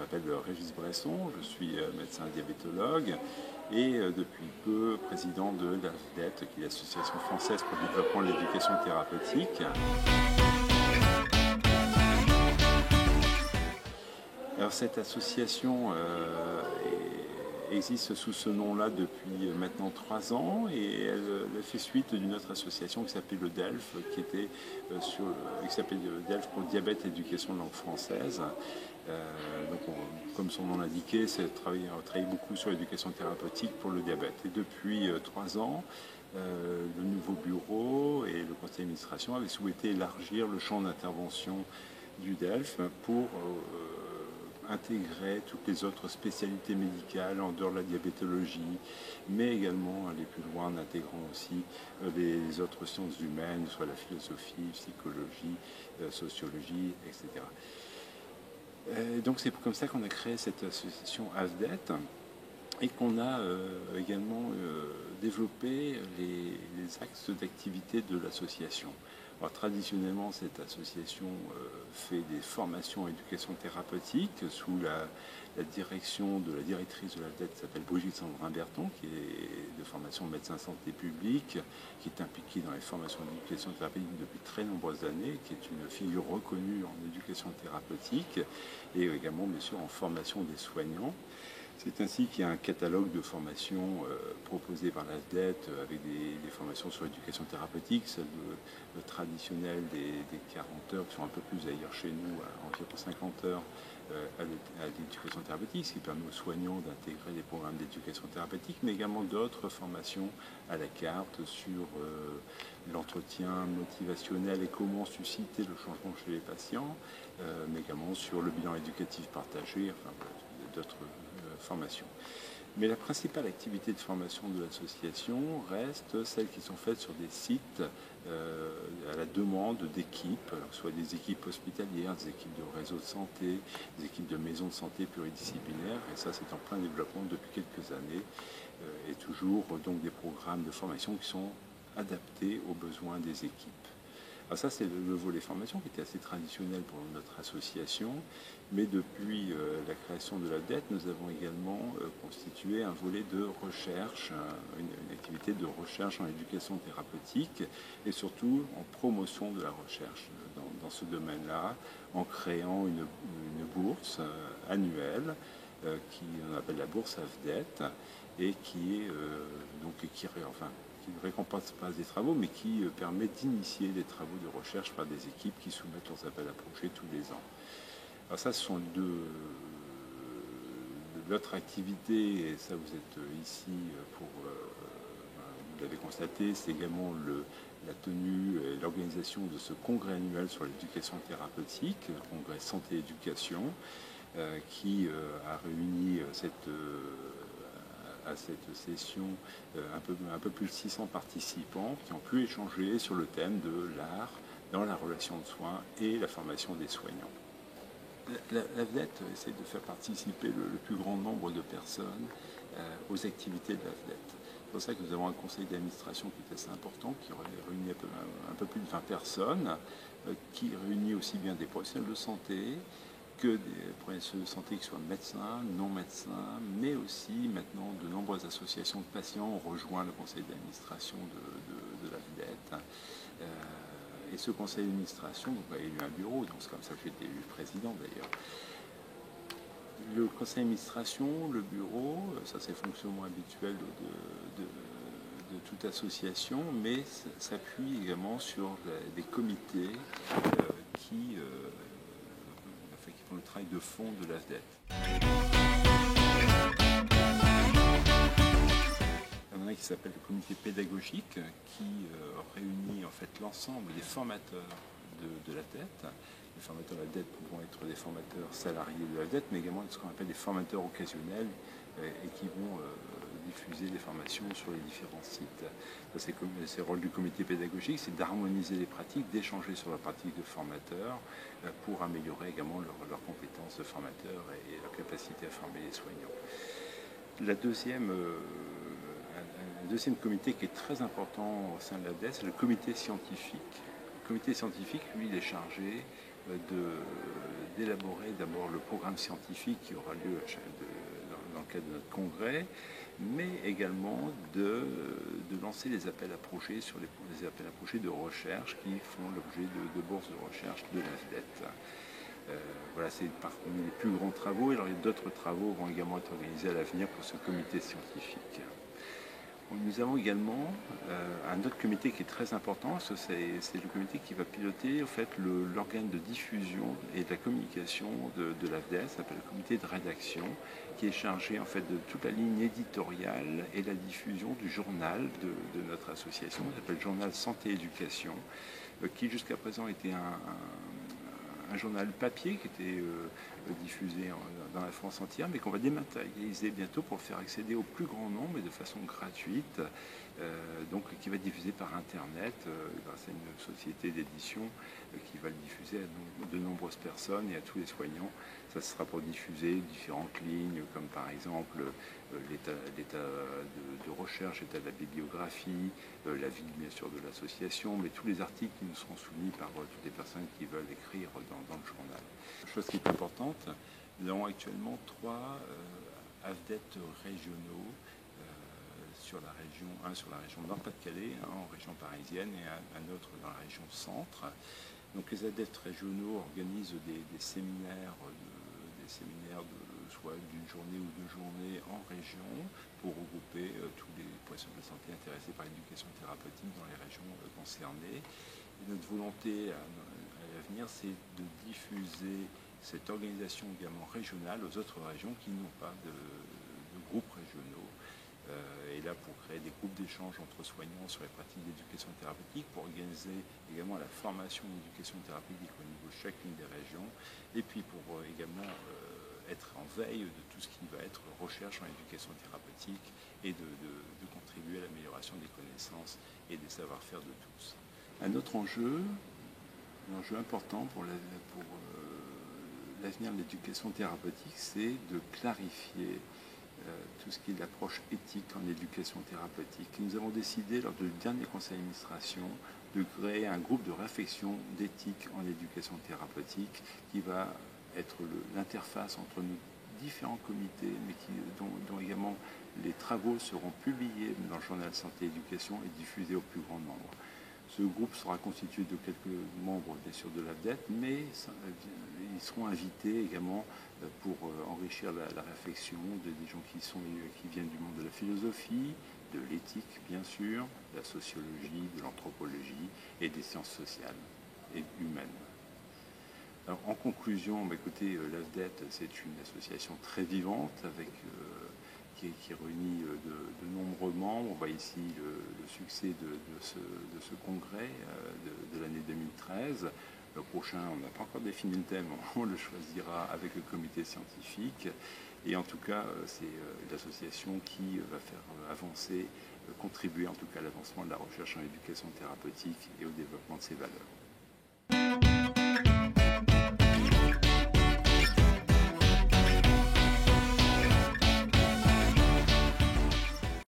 m'appelle Régis Bresson, je suis médecin diabétologue et depuis peu président de l'AFDET, qui est l'Association française pour le développement de l'éducation thérapeutique. Alors cette association existe sous ce nom-là depuis maintenant 3 ans et elle fait suite d'une autre association qui s'appelait le DELF, qui s'appelait le DELF pour diabète et éducation de langue française. Comme son nom l'indiquait, on travaille beaucoup sur l'éducation thérapeutique pour le diabète. Et depuis 3 ans, le nouveau bureau et le conseil d'administration avaient souhaité élargir le champ d'intervention du DELF pour intégrer toutes les autres spécialités médicales en dehors de la diabétologie, mais également aller plus loin en intégrant aussi les autres sciences humaines, soit la philosophie, psychologie, sociologie, etc. Donc c'est comme ça qu'on a créé cette association AFDET et qu'on a également développé les axes d'activité de l'association. Alors, traditionnellement, cette association fait des formations en éducation thérapeutique sous la direction de la directrice de l'AFDET qui s'appelle Brigitte Sandrin-Berton, qui est de formation médecin santé publique, qui est impliquée dans les formations d'éducation thérapeutique depuis très nombreuses années, qui est une figure reconnue en éducation thérapeutique et également, bien sûr, en formation des soignants. C'est ainsi qu'il y a un catalogue de formations proposé par l'AFDET avec des formations sur l'éducation thérapeutique, celle traditionnelle des 40 heures, qui sont un peu plus d'ailleurs chez nous, à environ 50 heures à l'éducation thérapeutique, ce qui permet aux soignants d'intégrer des programmes d'éducation thérapeutique, mais également d'autres formations à la carte sur l'entretien motivationnel et comment susciter le changement chez les patients, mais également sur le bilan éducatif partagé, enfin d'autres formations. Mais la principale activité de formation de l'association reste celles qui sont faites sur des sites à la demande d'équipes, soit des équipes hospitalières, des équipes de réseaux de santé, des équipes de maisons de santé pluridisciplinaires, et ça c'est en plein développement depuis quelques années, et toujours donc des programmes de formation qui sont adaptés aux besoins des équipes. Alors ça, c'est le volet formation qui était assez traditionnel pour notre association, mais depuis la création de l'AFDET, nous avons également constitué un volet de recherche, une activité de recherche en éducation thérapeutique et surtout en promotion de la recherche dans ce domaine-là, en créant une bourse annuelle qu'on appelle la bourse AFDET et qui ne récompense pas des travaux, mais qui permet d'initier des travaux de recherche par des équipes qui soumettent leurs appels à projets tous les ans. Alors ça, ce sont l'autre activité, et ça vous êtes ici pour, vous l'avez constaté, c'est également la tenue et l'organisation de ce congrès annuel sur l'éducation thérapeutique, le congrès santé-éducation, qui a réuni à cette session un peu plus de 600 participants qui ont pu échanger sur le thème de l'art dans la relation de soins et la formation des soignants. L'AFDET essaie de faire participer le plus grand nombre de personnes aux activités de l'AFDET. C'est pour ça que nous avons un conseil d'administration qui est assez important, qui réunit un peu plus de 20 personnes, qui réunit aussi bien des professionnels de santé, que des professionnels de santé qui soient médecins, non médecins, mais aussi maintenant de nombreuses associations de patients ont rejoint le conseil d'administration de l'AFDET. Et ce conseil d'administration a élu un bureau, donc c'est comme ça que j'ai été élu président d'ailleurs. Le conseil d'administration, le bureau, ça c'est le fonctionnement habituel de toute association, mais s'appuie également sur des comités qui font le travail de fond de l'AFDET. Il y en a un qui s'appelle le comité pédagogique qui réunit en fait l'ensemble des formateurs de l'AFDET. Les formateurs de l'AFDET pouvant être des formateurs salariés de l'AFDET, mais également ce qu'on appelle des formateurs occasionnels et qui vont diffuser des formations sur les différents sites. C'est le rôle du comité pédagogique, c'est d'harmoniser les pratiques, d'échanger sur la pratique de formateurs pour améliorer également leurs compétences de formateurs et leur capacité à former les soignants. Un deuxième comité qui est très important au sein de l'AFDET, c'est le comité scientifique. Le comité scientifique, lui, il est chargé d'élaborer d'abord le programme scientifique qui aura lieu dans le cadre de notre congrès, mais également de lancer les appels à projets sur les appels à projets de recherche qui font l'objet de bourses de recherche de l'AFDET. Voilà, c'est parmi les plus grands travaux. Alors, d'autres travaux vont également être organisés à l'avenir pour ce comité scientifique. Nous avons également un autre comité qui est très important, c'est le comité qui va piloter en fait, l'organe de diffusion et de la communication de l'AFDES, ça s'appelle le comité de rédaction, qui est chargé en fait, de toute la ligne éditoriale et la diffusion du journal de notre association, qui s'appelle Journal Santé Éducation, qui jusqu'à présent était un journal papier qui était diffusé dans la France entière, mais qu'on va dématérialiser bientôt pour le faire accéder au plus grand nombre et de façon gratuite, donc qui va être diffusé par Internet grâce à une société d'édition qui va le diffuser à de nombreuses personnes et à tous les soignants. Ça sera pour diffuser différentes lignes, comme par exemple l'état de recherche, l'état de la bibliographie, la vie bien sûr de l'association, mais tous les articles qui nous seront soumis par toutes les personnes qui veulent écrire dans le journal. Chose qui est importante, nous avons actuellement 3 AFDET régionaux sur la région, un sur la région Nord-Pas-de-Calais, un en région parisienne et un autre dans la région centre. Donc les AFDET régionaux organisent des séminaires, soit d'une journée ou 2 journées en région pour regrouper tous les professionnels de santé intéressés par l'éducation thérapeutique dans les régions concernées. Et notre volonté à l'avenir, c'est de diffuser cette organisation également régionale aux autres régions qui n'ont pas de groupes régionaux. Et là, pour créer des groupes d'échange entre soignants sur les pratiques d'éducation thérapeutique, pour organiser également la formation d'éducation thérapeutique au niveau de chacune des régions, et puis pour également être en veille de tout ce qui va être recherche en éducation thérapeutique et de contribuer à l'amélioration des connaissances et des savoir-faire de tous. Un autre enjeu important pour l'avenir de l'éducation thérapeutique, c'est de clarifier tout ce qui est l'approche éthique en éducation thérapeutique. Nous avons décidé lors du dernier conseil d'administration de créer un groupe de réflexion d'éthique en éducation thérapeutique qui va être l'interface entre nos différents comités, mais dont également les travaux seront publiés dans le journal Santé Éducation et diffusés au plus grand nombre. Ce groupe sera constitué de quelques membres, bien sûr, de l'AFDET, mais ils seront invités également pour enrichir la réflexion des gens qui viennent du monde de la philosophie, de l'éthique, bien sûr, de la sociologie, de l'anthropologie et des sciences sociales et humaines. Alors, en conclusion, écoutez, l'AFDET, c'est une association très vivante qui réunit de nombreux membres. On voit ici le succès de ce congrès de l'année 2013. Le prochain, on n'a pas encore défini le thème, on le choisira avec le comité scientifique. Et en tout cas, c'est l'association qui va faire avancer, contribuer en tout cas à l'avancement de la recherche en éducation thérapeutique et au développement de ses valeurs.